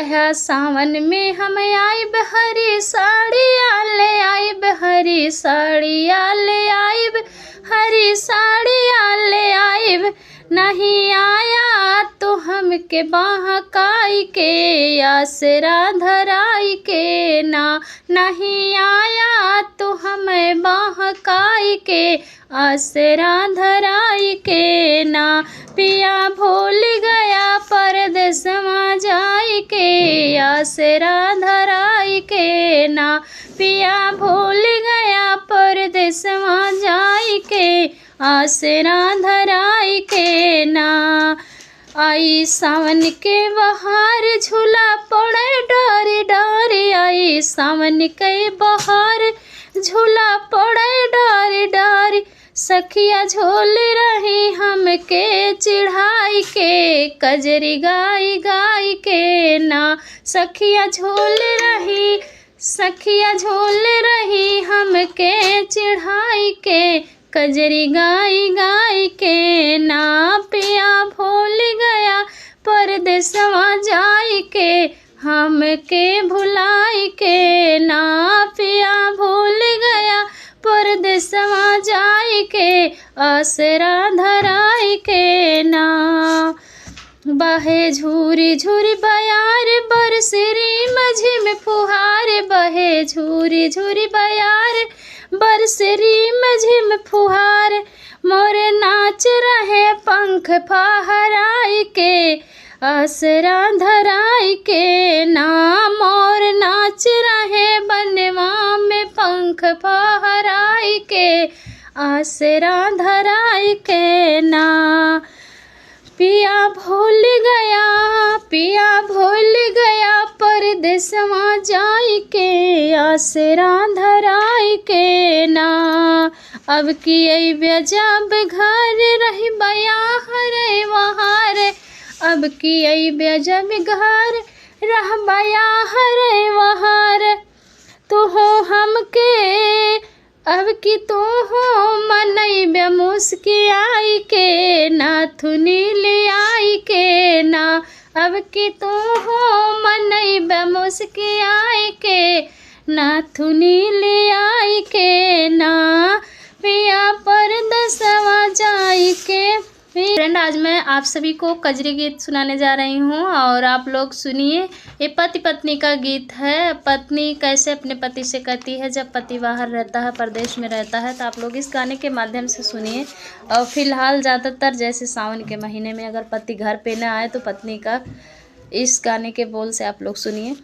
आया सावन में हम आइब हरी साड़िया ले आइब, हरी साड़िया ले आइब, हरी साड़िया ले आइब। नहीं आया तो हमके बहकाई के, आसरा धराई के ना। नहीं आया तो हमें बहकाई के, आसरा धराई के ना। पिया भूल गया परदेसवा जाई के, आसरा धराई के ना। पिया भूल गया परदेसवा जाई के, आसरा धराई के ना। आई सावन के बहार झूला पड़े डारी डारी, आई सावन के बहार झूला पड़े डारी डारी। सखिया झोल रही हमके चिढ़ाई के, कजरी गाई गाई के ना। सखिया झोल रही, सखिया झोल रही हमके चिढ़ाई के, कजरी गाई गाई के ना। पिया भूल गया परदेसवा जाई के, हमके भुलाई के ना। पिया भूल गया परदेसवा जाई के, आसरा धराई के ना। बहे झूरी झूरी बयार बरसरी मझिम फुहार, बहे झूरी झूरी बयार बरसरी मझिम फुहार। मोर नाच रहे पंख फहराई के, आसरा धराई के ना। मोर नाच रहे बनवा में पंख फहराई के, आसरा धराई के ना। पिया भूल गया, पिया भूल गया परदेसवा जाई के, आसरा धराई के ना। अब की अइबे जब घर रही बया हरे वहार, अब की अइबे जब घर रह बया हरे वहार। तू हो हमके अब की तू हो मनइबे मुस्कियाई के, नाथुनी ले आई के ना। अब की तू हो मनइबे मुस्कियाई के, नाथुनी ले आई के ना। पिया परदेसवा जाई के। फ्रेंड, आज मैं आप सभी को कजरी गीत सुनाने जा रही हूँ और आप लोग सुनिए। ये पति पत्नी का गीत है। पत्नी कैसे अपने पति से कहती है जब पति बाहर रहता है, परदेश में रहता है। तो आप लोग इस गाने के माध्यम से सुनिए। और फिलहाल ज़्यादातर जैसे सावन के महीने में अगर पति घर पे ना आए तो पत्नी का इस गाने के बोल से आप लोग सुनिए।